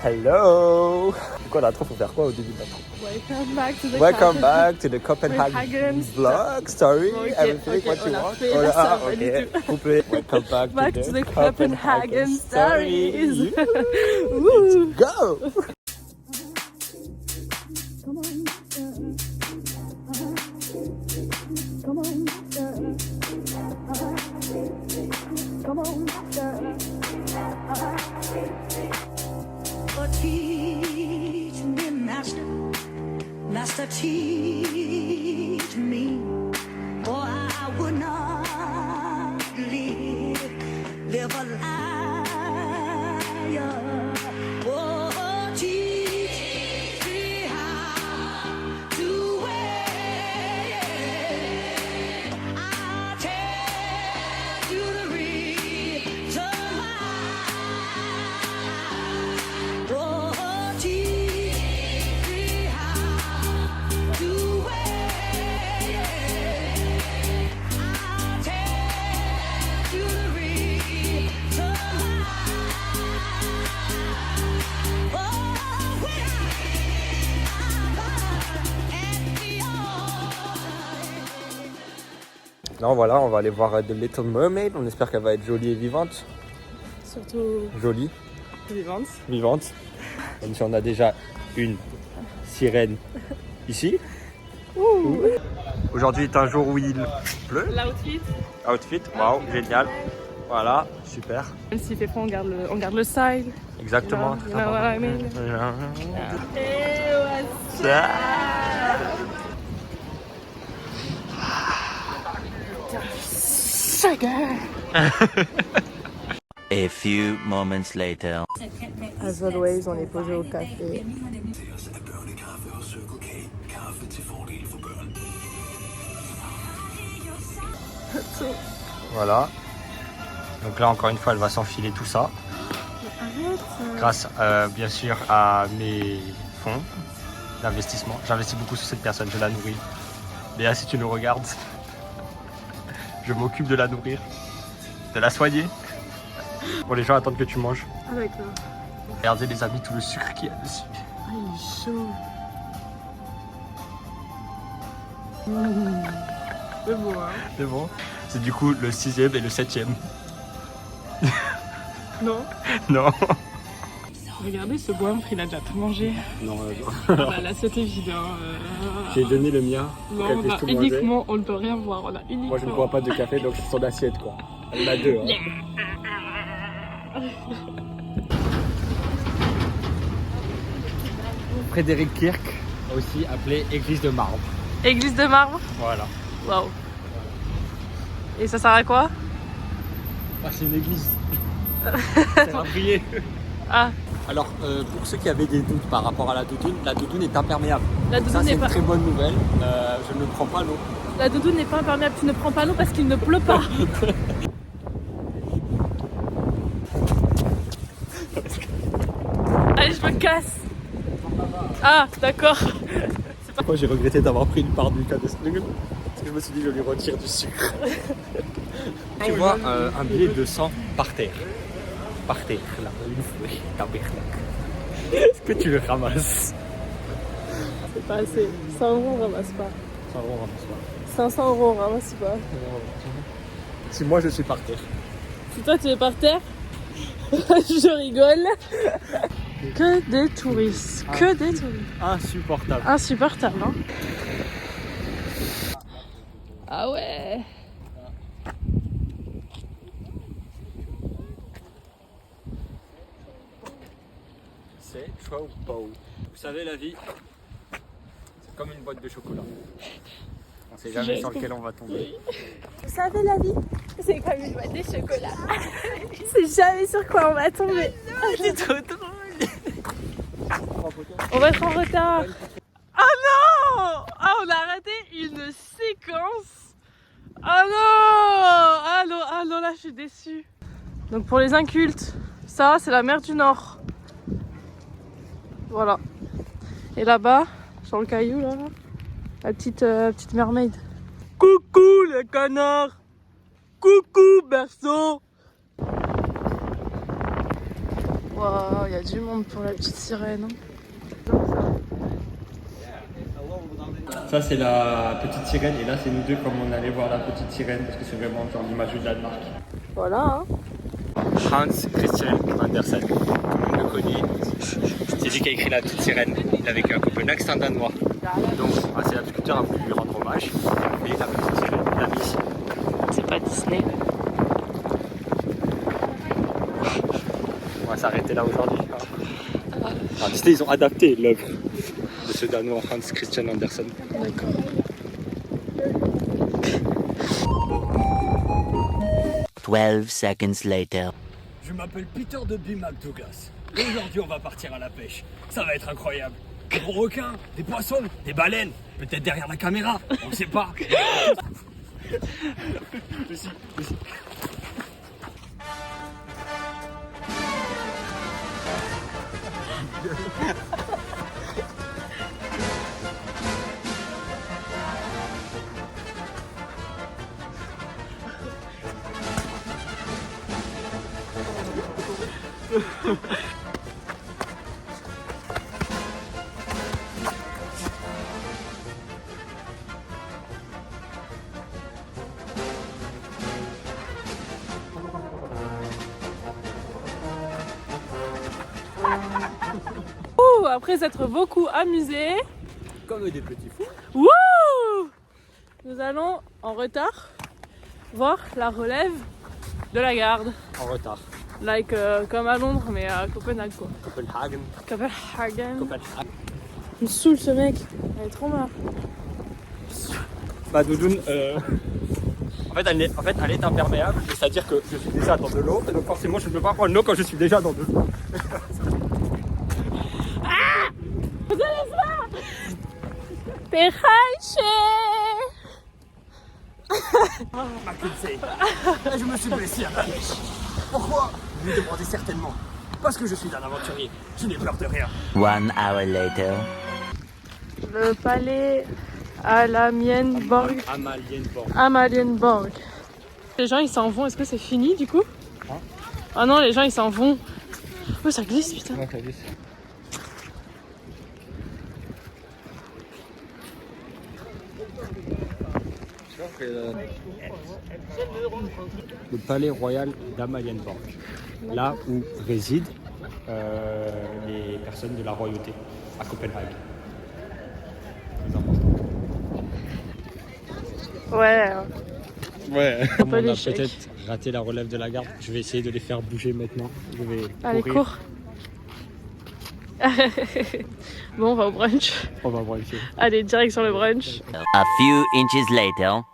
Hello. Pourquoi l'intro, faut faire quoi au début de l'intro? Welcome back to the Copenhagen vlog story. Okay, Everything what you want. Ok. Couplé. Welcome back to the Copenhagen stories. Let's go. Teach me, Master, Master, teach me, or I would not live a liar. Oh, teach me how to wait. I'll tell you the reason why. Non, voilà, on va aller voir The Little Mermaid. On espère qu'elle va être jolie et vivante. Surtout Jolie, vivante. vivante. Même si on a déjà une sirène ici. Aujourd'hui est un jour où il pleut. L'outfit. Outfit, waouh, génial. Voilà, super. Même s'il fait froid, on garde le style. Exactement. You know what I mean? Hey, what's up? A few moments later. As always, on est posé au café. Voilà. Donc là, encore une fois, elle va s'enfiler tout ça. Grâce, bien sûr, à mes fonds d'investissement. J'investis beaucoup sur cette personne, je la nourris. Léa, si tu nous regardes, je m'occupe de la nourrir, de la soigner. Bon, les gens attendent que tu manges. Ah d'accord. Regardez les amis, tout le sucre qu'il y a dessus. Ah, il est chaud. C'est beau, hein? C'est bon. C'est du coup le 6e et le 7e. Non? Non. Regardez ce goinfre, il a déjà tout mangé. Non, Ah bah là, c'est évident. j'ai donné le mien. Non, on a uniquement, on ne peut rien voir. On a uniquement... Moi, je ne bois pas de café, donc c'est son assiette, quoi. Elle en a deux. Hein. Frédéric Kirk, aussi appelé Église de marbre. Église de marbre? Voilà. Waouh. Et ça sert à quoi? Ah, c'est une église. C'est un prier. Ah, Alors, pour ceux qui avaient des doutes par rapport à la doudoune est imperméable. la Ça, doudoune c'est n'est une pas... très bonne nouvelle. Je ne prends pas l'eau. La doudoune n'est pas imperméable. Tu ne prends pas l'eau parce qu'il ne pleut pas. Allez, je me casse. Ah, d'accord. Moi, j'ai regretté d'avoir pris une part du cas de Snuggle. Parce que je me suis dit, je lui retire du sucre. Tu vois un billet de 100 par terre. Par terre, là, une fouille, est-ce que tu le ramasses? C'est pas assez. 100 €, on ramasse pas. 100 euros, ramasse pas. 500 €, on ramasse pas. Si moi je suis par terre. Si toi tu es par terre, je rigole. Que des touristes. Que des touristes. Insupportable. Insupportable, hein. Ah ouais. C'est trop beau. Vous savez, la vie, c'est comme une boîte de chocolat. On sait jamais sur lequel on va tomber. Vous savez la vie, c'est comme une boîte de chocolat. C'est jamais sur quoi on va tomber. C'est trop drôle. On va être en retard. Ah non! Ah, on a raté une séquence. Ah non! Ah non, ah non, là je suis déçue. Donc pour les incultes, ça c'est la mer du Nord. Voilà. Et là-bas, sur le caillou là, la petite mermaid. Coucou les canards! Coucou berceau! Waouh, il y a du monde pour la petite sirène. Ça c'est la petite sirène et là c'est nous deux comme on allait voir la petite sirène parce que c'est vraiment genre l'image du Danemark. Voilà. Hein. Hans Christian Andersen, comme on le connaît, c'est lui qui a écrit la petite sirène. Il a vécu à Copenhague, c'est un Danois. Donc c'est l'agriculteur a voulu lui rendre hommage et la petite sirène l'a mis ici. C'est pas Disney. On va s'arrêter là aujourd'hui. Ah, Disney ils ont adapté l'œuvre de ce Danois Hans Christian Andersen. D'accord. Twelve seconds later. Je m'appelle Peter de B. McDouglas. Et aujourd'hui, on va partir à la pêche. Ça va être incroyable. Des gros requins, des poissons, des baleines. Peut-être derrière la caméra, on ne sait pas. Ouh, après s'être beaucoup amusés, Comme des petits fous. wouh, nous allons en retard voir la relève de la garde. En retard. Like comme à Londres mais à Copenhague quoi. Copenhagen. Copenhagen. Copenhagen. Il me saoule ce mec, elle est trop marre. Bah Doudoune, elle est imperméable, c'est-à-dire que je suis déjà dans de l'eau, et donc forcément je ne peux pas prendre l'eau quand je suis déjà dans de l'eau. Perraché. Mackenzie, je me suis blessé à la pêche. Pourquoi? Vous me demandez certainement. Parce que je suis un aventurier. Je n'ai peur de rien. 1 hour later. Le palais Amalienborg. Amalienborg. Amalienborg. Les gens ils s'en vont, est-ce que c'est fini du coup? Ah non, les gens ils s'en vont. Oh ça glisse putain. Ouais, ça glisse. Le palais royal d'Amalienborg, là où résident les personnes de la royauté à Copenhague. Très important. Ouais. Ouais. Un peu On a l'échec. peut-être raté la relève de la garde. Je vais essayer de les faire bouger maintenant. Je vais Allez, courir. cours. Bon, on va au brunch. On va voir ici. Allez, direct sur le brunch. A few inches later.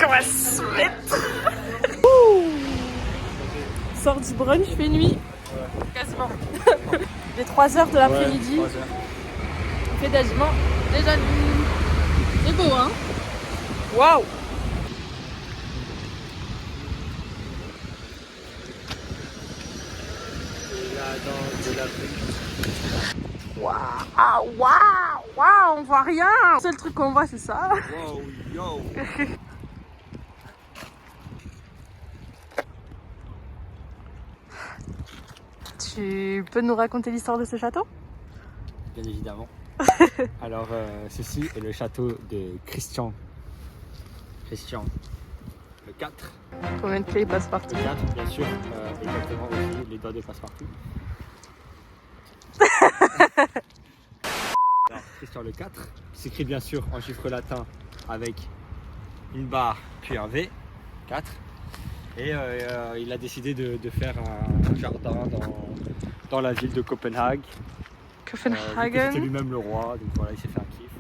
Qu'on va se mettre. Sort du brunch, fait nuit. Quasiment. Les 3h de l'après-midi. Ouais, 3 heures. On fait quasiment déjà nuit. C'est beau, hein? Waouh! Waouh, waouh, waouh, on voit rien. Le seul truc qu'on voit, c'est ça. Wow, yo. Tu peux nous raconter l'histoire de ce château? Bien évidemment. Alors, ceci est le château de Christian. Christian. Le 4. Combien de clés passent partout? Le 4, bien sûr. Exactement aussi, les doigts de passe-partout. Alors, Christian le 4 s'écrit bien sûr en chiffre latin avec une barre puis un V. 4. Et il a décidé de faire un jardin dans la ville de Copenhague. C'était Copenhagen. lui-même le roi, donc voilà, il s'est fait un kiff.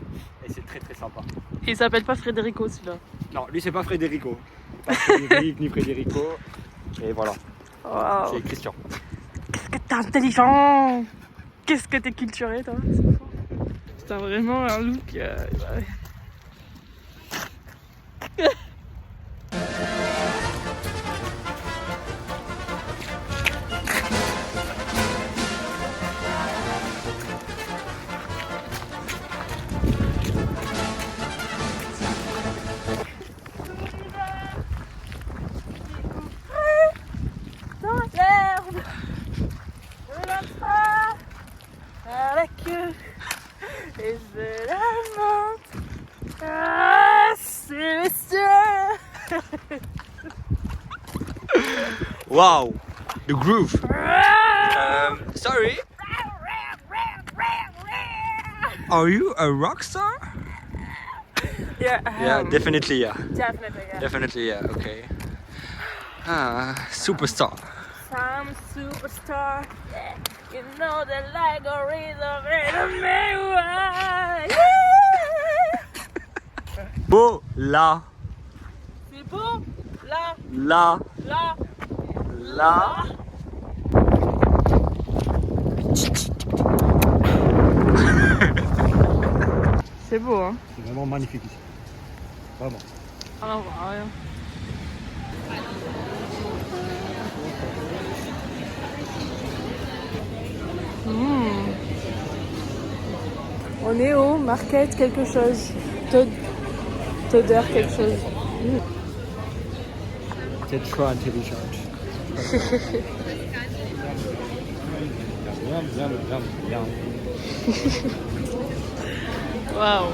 Et c'est très très sympa. Il s'appelle pas Federico celui-là. Non, lui c'est pas Federico. Pas Frédéric ni Federico. Et voilà, Waouh. c'est Christian. Qu'est-ce que t'es intelligent! Qu'est-ce que t'es culturé toi! C'est vraiment un look. Wow, the groove. Sorry. Are you a rock star? Yeah, Yeah, definitely, yeah. definitely. Yeah. Definitely, yeah, okay. Superstar. Some superstar, you know that like a reason in me. Beau, là, C'est beau, là, là, là, là. C'est beau, hein. C'est vraiment magnifique ici. Vraiment. Ah non, on voit rien. On est au market quelque chose. Todder quelque chose. Tetra Intelligent. Waouh.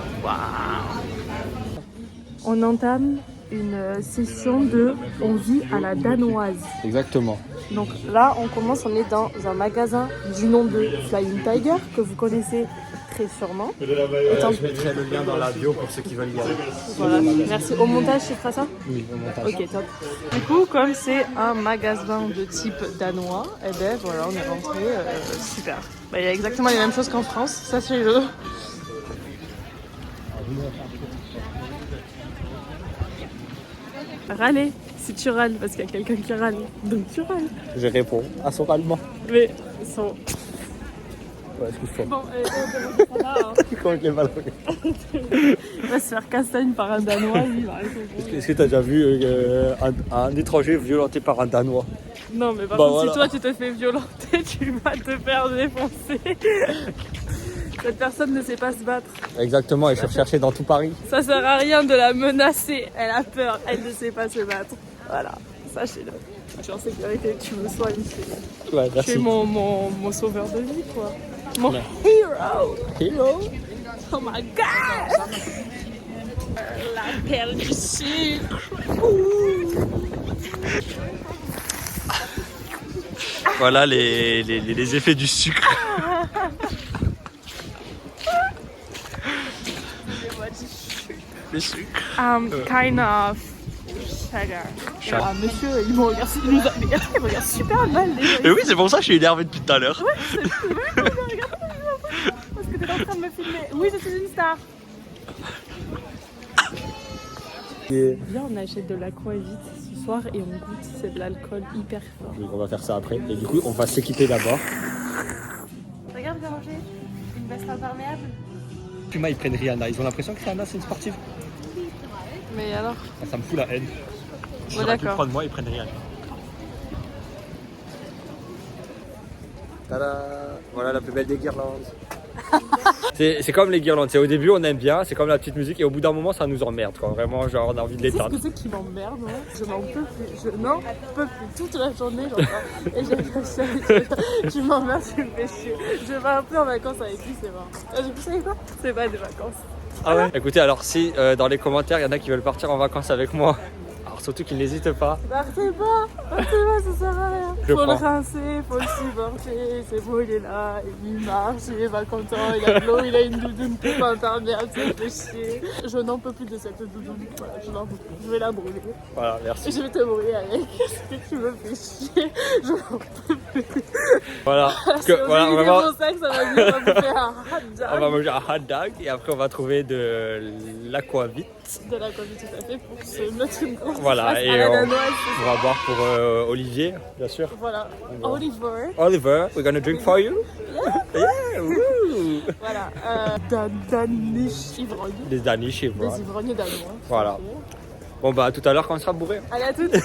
On entame une session de on vit à la danoise. Exactement. Donc là, on commence, on est dans un magasin du nom de Flying Tiger, que vous connaissez très sûrement. Attends, Je mettrai le lien dans la bio pour ceux qui veulent y aller. voilà, merci. Au montage, tu feras ça? Oui, au montage. Ok, top. Du coup, comme c'est un magasin de type danois, et ben voilà, on est rentré, super. Il y a exactement les mêmes choses qu'en France, ça c'est le... Râler, si tu râles, parce qu'il y a quelqu'un qui râle, donc tu râles. Je réponds assoralement. Mais ils sont... Ouais, excuse-toi. Bon, ça va, hein. Quand je l'ai mal Il va se faire castagne par un Danois, lui, il va répondre. Est-ce que tu as déjà vu un étranger violenté par un Danois? Non, mais par Bah contre, voilà. si toi tu te fais violenter, tu vas te faire défoncer. Cette personne ne sait pas se battre. Exactement, et je suis recherché dans tout Paris. Ça sert à rien de la menacer. Elle a peur, elle ne sait pas se battre. Voilà, sachez-le. Je suis en sécurité, tu me soignes. Ouais, Tu es mon sauveur de vie, quoi. Mon hero. Hello. Oh my god. La perle du sucre. Voilà les effets du sucre. Le sucre. Kind of sugar. Ah, monsieur, il me regarde, il me regarde super mal. Et oui, c'est pour ça que je suis énervé depuis tout à l'heure. Parce que t'es en train de me filmer. Oui, je suis une star. Viens, on achète de l'aquavit ce soir et on goûte. C'est de l'alcool hyper fort. Donc on va faire ça après. Et du coup, on va s'équiper d'abord. Regarde comment j'ai une veste imperméable. Puma, ils prennent Rihanna. Ils ont l'impression que Rihanna, c'est une sportive. Mais alors? Ah, ça me fout la haine. Ouais, d'accord. Prendre moi, ils prennent Rihanna. Tada! Voilà la plus belle des guirlandes. C'est comme les guirlandes, c'est au début on aime bien, c'est comme la petite musique et au bout d'un moment ça nous emmerde quoi. Vraiment genre on a envie de Tu sais ce l'éteindre. que c'est qui m'emmerde, moi? Je n'en peux plus. Je n'en peux plus. Toute la journée, j'entends. Et j'ai l'impression tu m'emmerdes, tu me fais chier. Je vais un peu en vacances avec lui, c'est mort. Vous savez quoi? C'est pas des vacances. Ah ouais? Écoutez alors si dans les commentaires il y en a qui veulent partir en vacances avec moi, alors surtout qu'ils n'hésitent pas. Partez pas, ça sert à rien. Je Faut le prends. rincer, faut le supporter. C'est bon, il est là, il marche, il est pas content, il a de l'eau, il a une doudoune toute imperméable, ça me fait chier. Je n'en peux plus de cette doudoune. Voilà, je n'en peux plus. Je vais la brûler. Voilà, merci. Je vais te brûler avec. Parce que tu me fais chier. Je n'en peux plus. Voilà. Parce que, Si on voilà, dit vraiment, mon sac, ça va venir on va bouffer un hot dog. on va manger un hot dog et après on va trouver de l'aquavit. De la Covid tout à fait pour se mettre une grosse Voilà, face et à la on- danoise. On va boire pour Olivier, bien sûr. Voilà. Oliver. Oliver, we're gonna drink for you. Yeah, woo. Voilà. Danish ivrogne. Des Danish et Des voilà. ivrognes danois. Voilà. Bon bah à tout à l'heure quand on sera bourré. Allez, à toutes.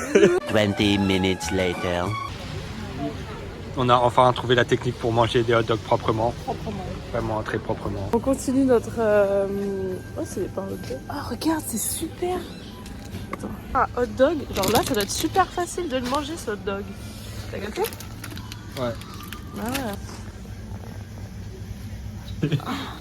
20 minutes later. On a enfin trouvé la technique pour manger des hot dogs proprement. Proprement. Vraiment très proprement. On continue notre... Oh, c'est pas un hot dog. Ah, regarde, c'est super. Attends. Ah, hot dog. Genre là, ça doit être super facile de le manger, ce hot dog. T'as capté? Ouais. Ah ouais.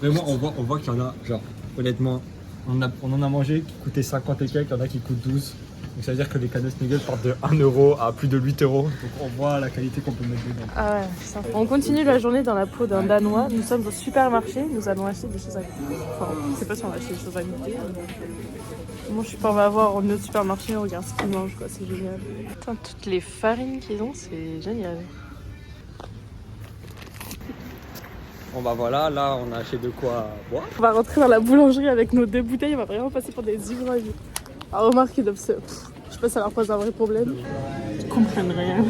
Mais moi on voit qu'il y en a, genre honnêtement, on en a mangé qui coûtait 50 et quelques, il y en a qui coûtent 12. Donc ça veut dire que les canaux Snaggle partent de 1 euro à plus de 8 euros. Donc on voit la qualité qu'on peut mettre dedans. Ah ouais, ça. On continue la journée dans la peau d'un Danois. Nous sommes au supermarché, nous allons acheter des choses à goûter. Enfin, je sais pas si on va acheter des choses à goûter. Bon, je sais pas, on va voir au notre supermarché, on regarde ce qu'ils mangent, quoi, c'est génial. Putain, toutes les farines qu'ils ont, c'est génial. Bon bah voilà, là on a acheté de quoi boire. On va rentrer dans la boulangerie avec nos 2 bouteilles, on va vraiment passer pour des ivrognes. Ah, remarque, ils doivent se... Je sais pas si ça leur pose un vrai problème. Ils comprennent rien.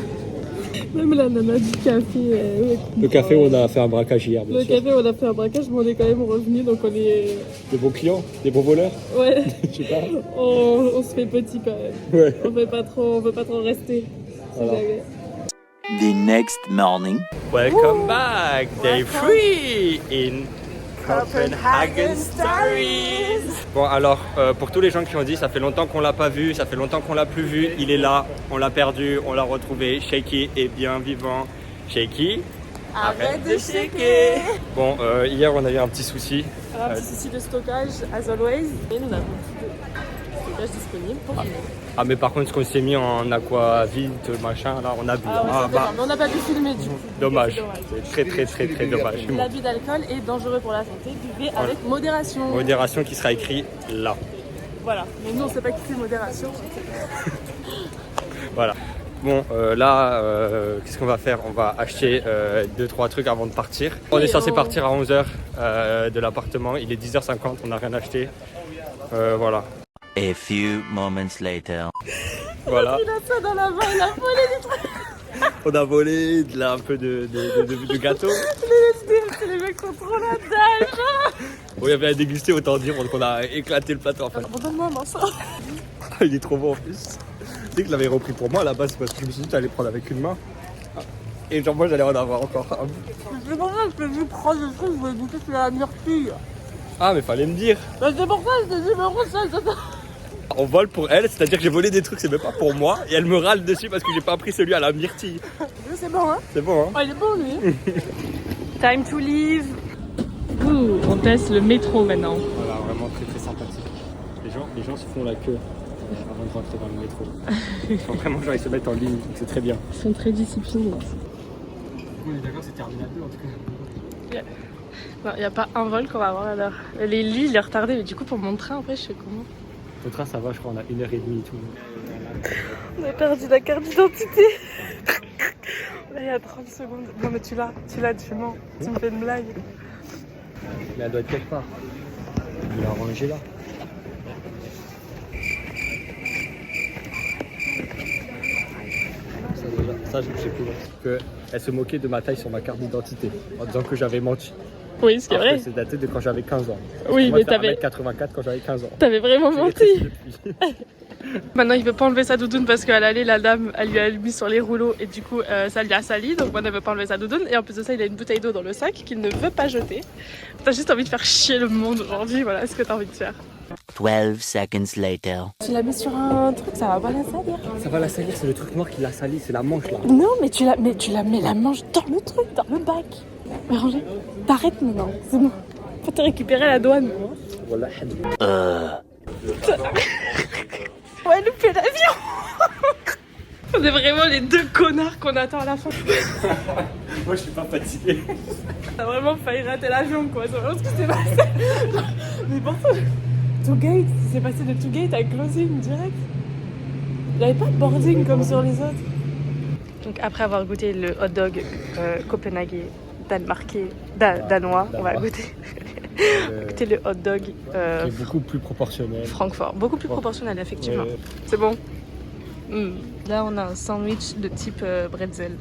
Même la nana du café. Le café, on a fait un braquage hier, bien Le sûr. café, on a fait un braquage, mais on est quand même revenu, donc on est... Des bons clients, des bons voleurs, Ouais, je sais pas. on se fait petit quand même. Ouais. On veut pas trop rester. Si Voilà. jamais. The next morning. Welcome back, day 3 in Copenhagen Stories. Bon alors, pour tous les gens qui ont dit ça fait longtemps qu'on l'a pas vu, ça fait longtemps qu'on l'a plus vu, il est là, on l'a perdu, on l'a retrouvé. Shaky est bien vivant. Shaky, arrête de shaker. Bon, hier on a eu un petit souci. Alors, un petit souci de stockage, as always. Et nous n'avons plus de stockage disponible pour filmer. Ah mais par contre ce qu'on s'est mis en aquavite machin là on a bu. Ah ouais, ça fait peur, mais on n'a pas pu filmer du coup. Dommage, C'est c'est très dommage. L'abus d'alcool est dangereux pour la santé, buvez avec modération. Modération qui sera écrit là. Voilà, mais nous on sait pas qui c'est modération. Voilà. Bon, là, qu'est-ce qu'on va faire? On va acheter 2-3 trucs avant de partir. On est censé partir à 11h de l'appartement. Il est 10h50, on n'a rien acheté. Voilà. A few moments later. Voilà. Il a ça dans la main, il a volé des trucs. On a volé un peu de gâteau. C'est les mecs qui ont trop la dalle. Bon, il y avait à déguster, autant dire, donc on a éclaté le plateau en fait. Donne-moi un ça. Il est trop bon en plus. Tu sais que je l'avais repris pour moi à la base parce que je me suis dit que j'allais prendre avec une main. Et genre moi j'allais en avoir encore un. C'est pour ça que je t'ai dit prendre le truc, je voulais goûter sur la myrtille. Ah mais fallait me dire. Bah c'est pour ça que je t'ai dit, mais gros, ça. On vole pour elle, c'est-à-dire que j'ai volé des trucs, c'est même pas pour moi. Et elle me râle dessus parce que j'ai pas pris celui à la myrtille. C'est bon, hein? C'est bon, hein? Oh, il est bon, lui. Time to leave. Ouh, on teste le métro maintenant. Voilà, vraiment très sympathique. Les gens se font la queue avant de rentrer dans le métro. Il faut vraiment que ils se mettent en ligne, donc c'est très bien. Ils sont très disciplinés. On est d'accord, c'est Terminal 2 en tout cas. Non, il n'y a pas un vol qu'on va avoir à l'heure. Les lits, il est retardé, mais du coup, pour mon train, après, je fais comment? Ton train, ça va, je crois, on a 1h30 et tout. On a perdu la carte d'identité. Là, il y a 30 secondes. Non, mais tu l'as, tu mens. Tu me fais une blague. Mais elle doit être quelque part. Il l'a rangée là. Ça, je sais plus. Elle se moquait de ma taille sur ma carte d'identité en disant que j'avais menti. Oui, ce qui est Après, vrai. c'est daté de quand j'avais 15 ans. Oui, Moi, mais je fais t'avais 1m84 quand j'avais 15 ans. vraiment J'ai menti. rétréci depuis. Maintenant, il veut pas enlever sa doudoune parce qu'à l'aller, la dame, elle lui a mis sur les rouleaux et du coup, ça lui a sali. Donc, moi, elle veut pas enlever sa doudoune. Et en plus de ça, il a une bouteille d'eau dans le sac qu'il ne veut pas jeter. T'as juste envie de faire chier le monde aujourd'hui. Voilà ce que t'as envie de faire. 12 seconds later. Tu l'as mis sur un truc, ça va pas la salir. Ça va la salir, c'est le truc noir qui l'a sali, c'est la manche là. Non, mais tu la mets la manche dans le truc, dans le bac. Mais Roger, t'arrêtes maintenant, c'est bon. Faut te récupérer à la douane. Voilà. Ouais, louper l'avion. On est vraiment les deux connards qu'on attend à la fin. Moi je suis pas fatigué. T'as vraiment failli rater l'avion, quoi. C'est vraiment ce qui s'est passé. Mais pourtant, to gate, c'est passé de to gate à closing direct. Il n'y avait pas de boarding comme sur les autres. Donc après avoir goûté le hot dog copenhaguais, danois, on va goûter le hot dog Qui est beaucoup plus proportionnel. Francfort. Beaucoup plus proportionnel, effectivement. C'est bon. Là, on a un sandwich de type bretzel.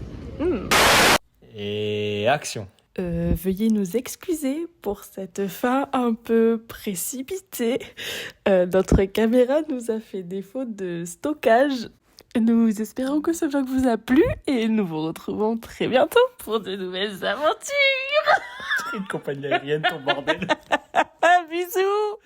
Et action. Veuillez nous excuser pour cette fin un peu précipitée. Notre caméra nous a fait défaut de stockage. Nous espérons que ce vlog vous a plu et nous vous retrouvons très bientôt pour de nouvelles aventures. Une compagnie aérienne, ton bordel. Bisous.